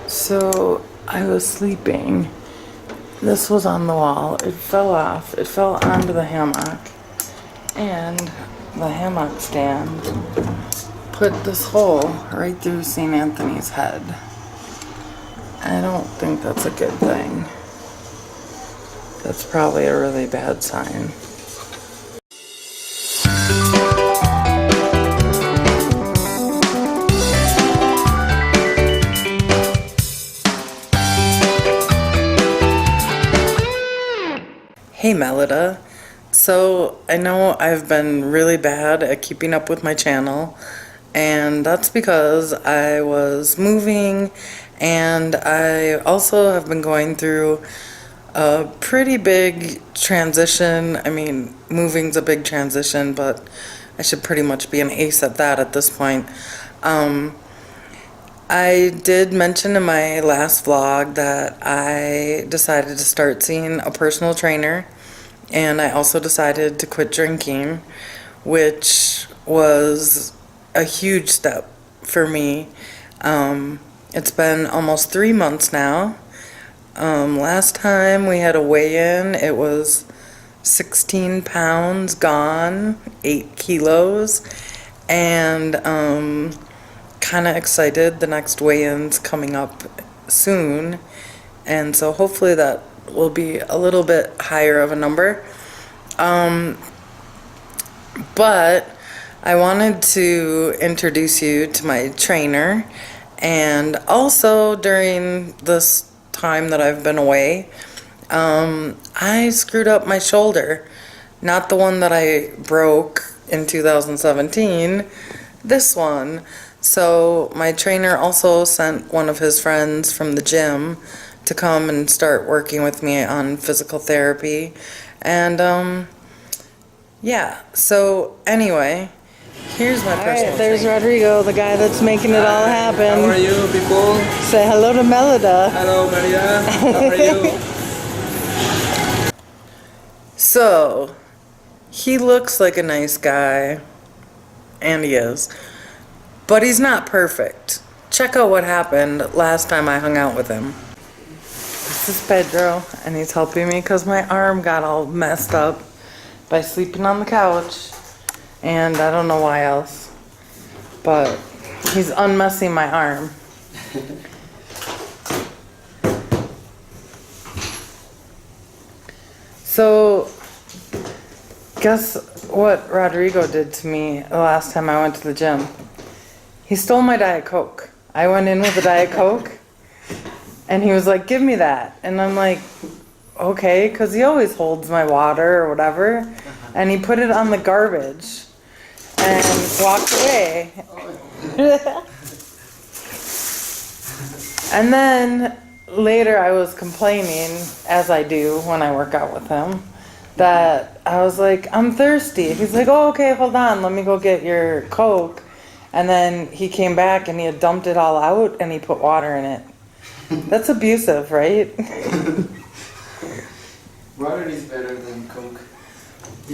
So I was sleeping. This was on the wall. It fell off. It fell onto the hammock. And the hammock stand put this hole right through St. Anthony's head. I don't think that's a good thing. That's probably a really bad sign. Hey Melida, so I know I've been really bad at keeping up with my channel, and that's because I was moving, and I also have been going through a pretty big transition. I mean, moving's a big transition, but I should pretty much be an ace at that at this point. I did mention in my last vlog that I decided to start seeing a personal trainer, and I also decided to quit drinking, which was a huge step for me. It's been almost 3 months now. Last time we had a weigh-in, it was 16 pounds gone, 8 kilos, and kind of excited. The next weigh-in's coming up soon, and so hopefully that will be a little bit higher of a number. But I wanted to introduce you to my trainer, and also during this time that I've been away, I screwed up my shoulder. Not the one that I broke in 2017, this one. So my trainer also sent one of his friends from the gym to come and start working with me on physical therapy. And yeah, so anyway, here's my personal trainer. There's Rodrigo, the guy that's making it all happen. How are you, people? Say hello to Melida. Hello, Melida. How are you? So, he looks like a nice guy, and he is, but he's not perfect. Check out what happened last time I hung out with him. This is Pedro, and he's helping me because my arm got all messed up by sleeping on the couch, and I don't know why else, but he's unmessing my arm. So, guess what Rodrigo did to me the last time I went to the gym? He stole my Diet Coke. I went in with a Diet Coke, and he was like, give me that. And I'm like, okay, because he always holds my water or whatever. And he put it on the garbage and walked away. And then later I was complaining, as I do when I work out with him, that I was like, I'm thirsty. He's like, oh, okay, hold on, let me go get your Coke. And then he came back and he had dumped it all out and he put water in it. That's abusive, right? Water is better than Coke.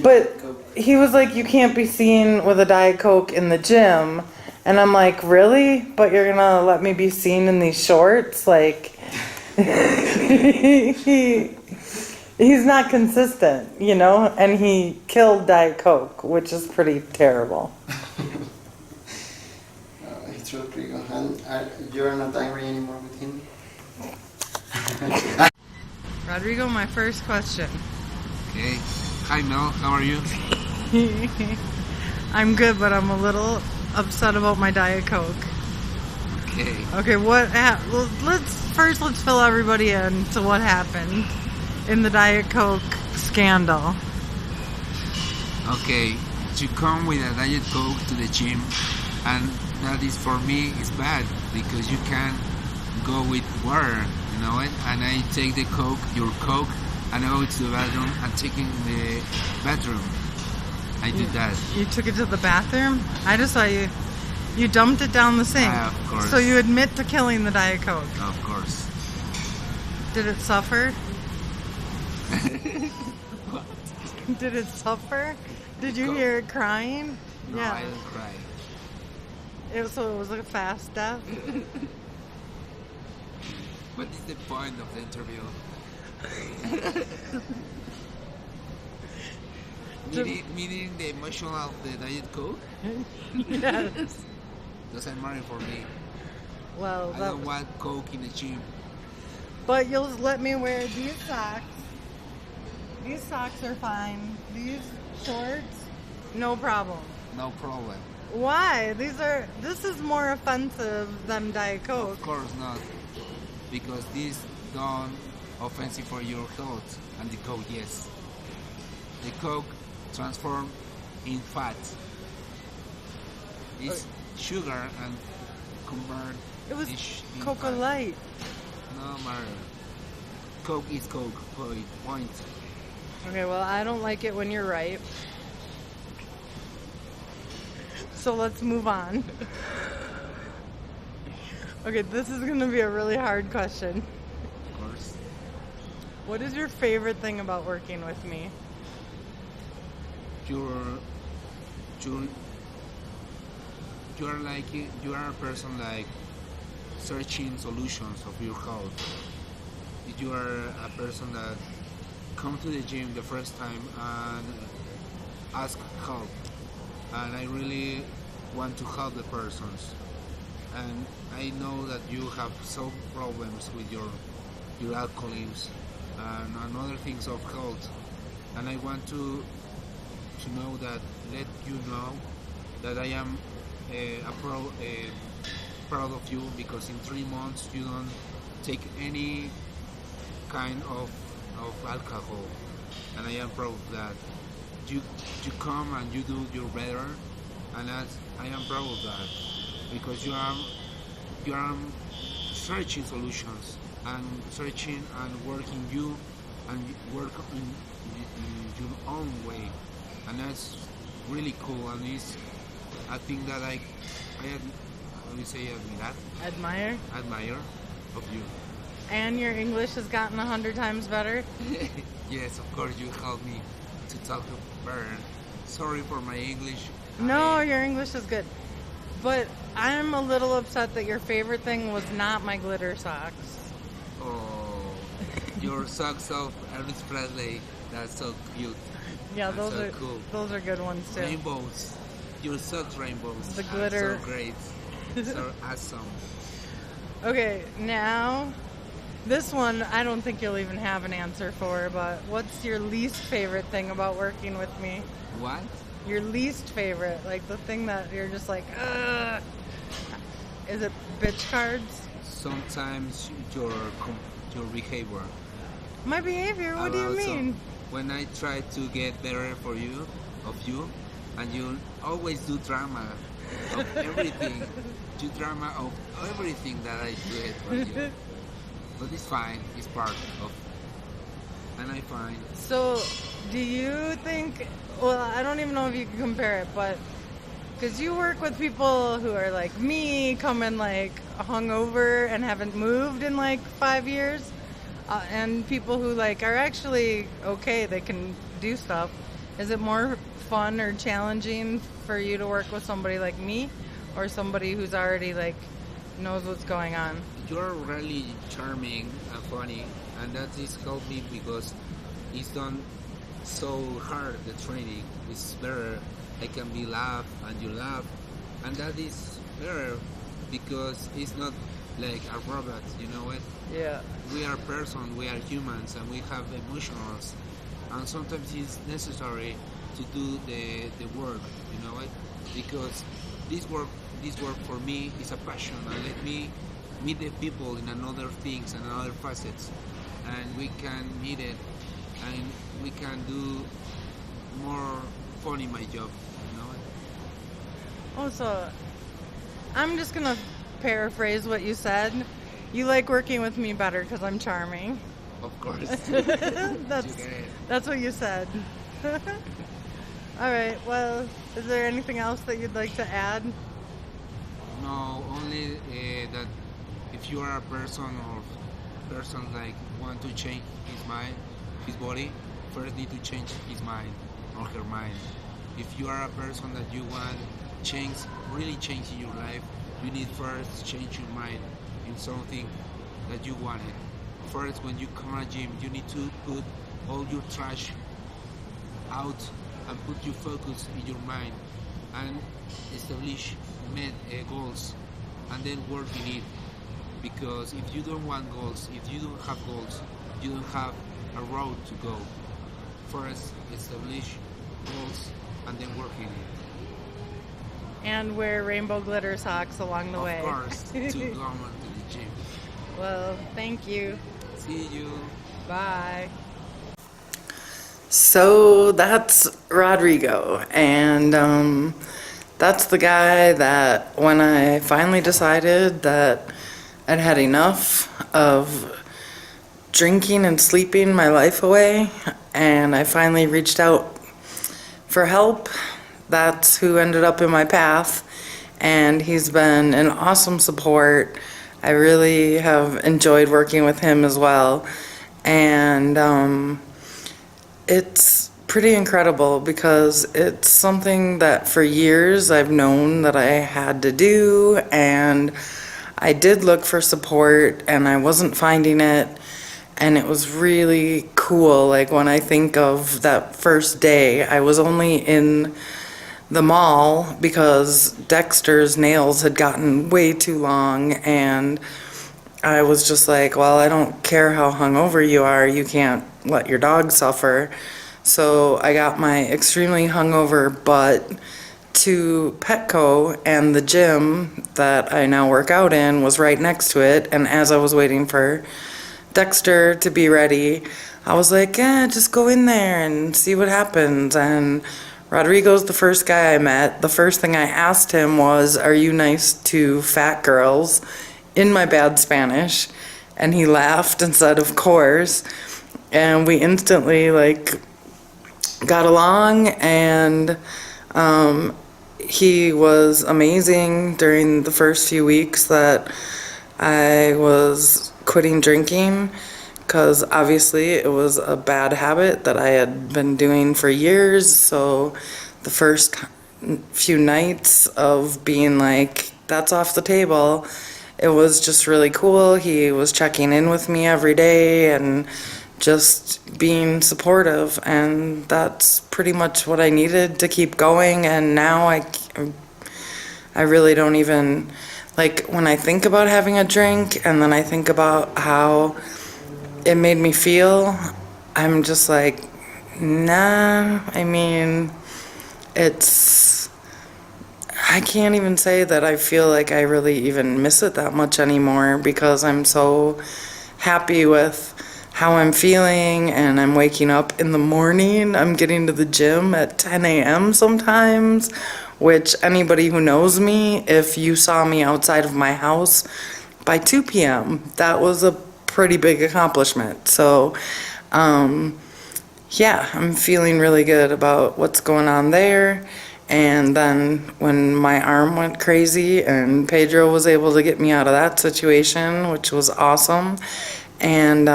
But he was like, you can't be seen with a Diet Coke in the gym. And I'm like, really? But you're gonna let me be seen in these shorts? Like, he's not consistent, you know? And he killed Diet Coke, which is pretty terrible. It's Rodrigo. And you're not angry anymore with him? Rodrigo, my first question. Okay. Hi Mel, how are you? I'm good, but I'm a little upset about my Diet Coke. Okay. Okay, let's fill everybody in to what happened in the Diet Coke scandal. Okay, you come with a Diet Coke to the gym, and that is, for me, is bad because you can't go with water, you know it? And I take the Coke, your Coke, and I go to the bathroom and taking the bathroom. I do that. You took it to the bathroom? I just saw you dumped it down the sink. Of course. So you admit to killing the Diet Coke. Of course. Did it suffer? What? Did it suffer? Did you hear it crying? No, Yeah. I don't cry. So it was like a fast death? What is the point of the interview? Meaning the emotional of the Diet Coke Yes. doesn't matter for me. Well, I don't want Coke in the gym. but you'll let me wear these socks. These socks are fine. These shorts, no problem. No problem. Why? This is more offensive than Diet Coke. Of course not. Because this don't offensive for your health. And the Coke, yes. The Coke transform in fat. It's sugar and convert. It was in Coca fat. Light. No matter. Coke is Coke. Point. Okay, well, I don't like it when you're right. So let's move on. Okay, this is going to be a really hard question. Of course. What is your favorite thing about working with me? You're like you are a person like searching solutions of your health. You are a person that come to the gym the first time and ask help, and I really want to help the persons. And I know that you have some problems with your alcoholism and other things of health, and I want to know that let you know that I am proud of you, because in 3 months you don't take any kind of alcohol, and I am proud that you come and you do your better, and I am proud of that, because you are searching solutions and searching and working you and work in your own way, and that's really cool. And it's I think that I how do you say Admire? admire of you. And your English has gotten 100 times better? Yes, of course, you helped me to talk better. Sorry for my English. No, your English is good. But I'm a little upset that your favorite thing was not my glitter socks. Oh, your socks of Elvis Presley. That's so cute. Yeah, That's so cool. Those are good ones too. Rainbows. Your socks rainbows. The are glitter. so great. So awesome. Okay, now this one I don't think you'll even have an answer for, but what's your least favorite thing about working with me? What? Your least favorite, like the thing that you're just like, ugh. Is it bitch cards? Sometimes your behavior. My behavior? What do you mean? When I try to get better of you, and you always do drama of everything. You drama of everything that I do it for you. But it's fine. It's part of, and I find. So, do you think? Well, I don't even know if you can compare it, but because you work with people who are like me, coming like hungover and haven't moved in like 5 years, and people who like are actually okay, they can do stuff. Is it more fun or challenging for you to work with somebody like me, or somebody who's already like knows what's going on? You're really charming and funny, and that is helped me because it's done so hard. The training is better. I can be laugh and you laugh, and that is better because it's not like a robot. You know it. Yeah. We are person. We are humans, and we have emotions, and sometimes it's necessary to do the work. You know it, because this work for me is a passion, and let me meet the people in another things and other facets, and we can meet it, and we can do more fun in my job, you know. Also, I'm just gonna paraphrase what you said. You like working with me better because I'm charming. Of course. That's what you said. All right. Well, is there anything else that you'd like to add? No, only that if you are a person like want to change his mind, his body, first need to change his mind or her mind. If you are a person that you want change, really change in your life, you need first change your mind in something that you wanted. First, when you come to a gym, you need to put all your trash out and put your focus in your mind and establish goals and then work in it. Because if you don't want goals, if you don't have goals, you don't have a road to go. First, establish goals and then work in it. And wear rainbow glitter socks along the way. Of course, to go on to the gym. Well, thank you. See you. Bye. So that's Rodrigo, and that's the guy that when I finally decided that I'd had enough of drinking and sleeping my life away, and I finally reached out for help, that's who ended up in my path, and he's been an awesome support. I really have enjoyed working with him as well, and it's pretty incredible because it's something that for years I've known that I had to do, and I did look for support and I wasn't finding it, and it was really cool. Like when I think of that first day, I was only in the mall because Dexter's nails had gotten way too long, and I was just like, well, I don't care how hungover you are, you can't let your dog suffer. So I got my extremely hungover butt to Petco, and the gym that I now work out in was right next to it, and as I was waiting for Dexter to be ready, I was like, yeah, just go in there and see what happens. And Rodrigo's the first guy I met. The first thing I asked him was, are you nice to fat girls, in my bad Spanish? And he laughed and said, of course. And we instantly got along, and he was amazing during the first few weeks that I was quitting drinking, because obviously it was a bad habit that I had been doing for years. So the first few nights of being like, that's off the table, it was just really cool. He was checking in with me every day and just being supportive, and that's pretty much what I needed to keep going. And now I really don't even, like, when I think about having a drink and then I think about how it made me feel, I'm just like, nah. I mean, I can't even say that I feel like I really even miss it that much anymore, because I'm so happy with how I'm feeling, and I'm waking up in the morning. I'm getting to the gym at 10 a.m. sometimes, which anybody who knows me, if you saw me outside of my house by 2 p.m., that was a pretty big accomplishment. So, yeah, I'm feeling really good about what's going on there. And then when my arm went crazy and Pedro was able to get me out of that situation, which was awesome. And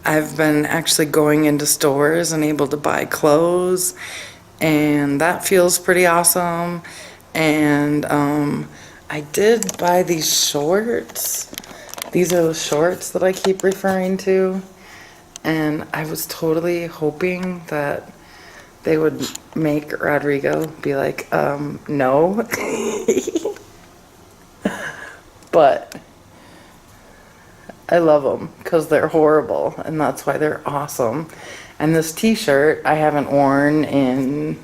I've been actually going into stores and able to buy clothes, and that feels pretty awesome. And I did buy these shorts. These are the shorts that I keep referring to, and I was totally hoping that they would make Rodrigo be like, no. But I love them because they're horrible, and that's why they're awesome. And this t-shirt I haven't worn in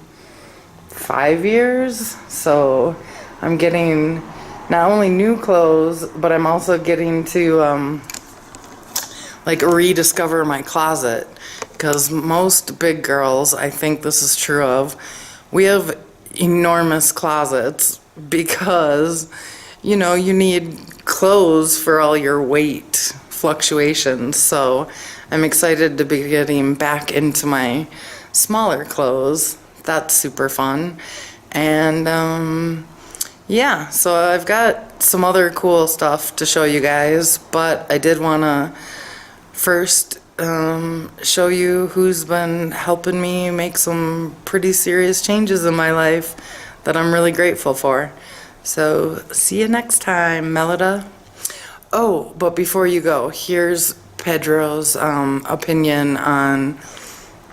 5 years, so I'm getting not only new clothes, but I'm also getting to rediscover my closet, because most big girls, I think this is true of, we have enormous closets because you need clothes for all your weight fluctuations. So I'm excited to be getting back into my smaller clothes. That's super fun. And yeah, so I've got some other cool stuff to show you guys, but I did want to first show you who's been helping me make some pretty serious changes in my life that I'm really grateful for. So see you next time, Melida. Oh, but before you go, here's Pedro's opinion on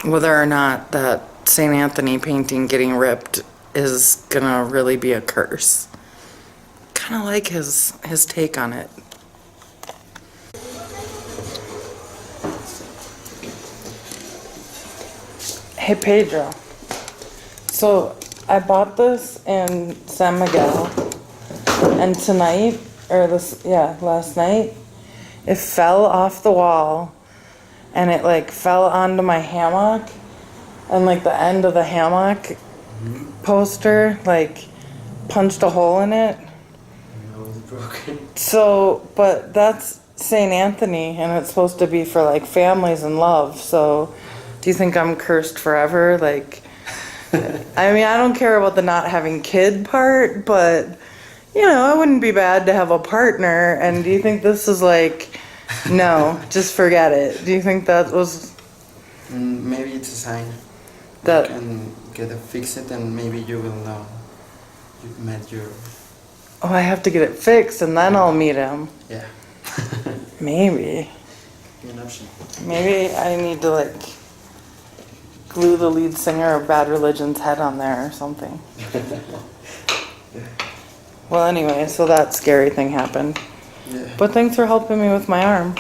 whether or not that St. Anthony painting getting ripped is gonna really be a curse. Kind of like his take on it. Hey Pedro, so I bought this in San Miguel, and tonight, last night, it fell off the wall, and it like fell onto my hammock, and like the end of the hammock poster like punched a hole in it. No, it's broken. So, but that's St. Anthony, and it's supposed to be for like families and love, so do you think I'm cursed forever? Like, I mean, I don't care about the not having kid part, but, you know, it wouldn't be bad to have a partner. And do you think this is like, no, just forget it? Do you think that was... Maybe it's a sign. That- You can get it, fix it, and maybe you will know you've met your... Oh, I have to get it fixed, and then I'll meet him. Yeah. Maybe. Be an option. Maybe I need to, like, glue the lead singer of Bad Religion's head on there or something. Well, anyway, so that scary thing happened. Yeah. But thanks for helping me with my arm.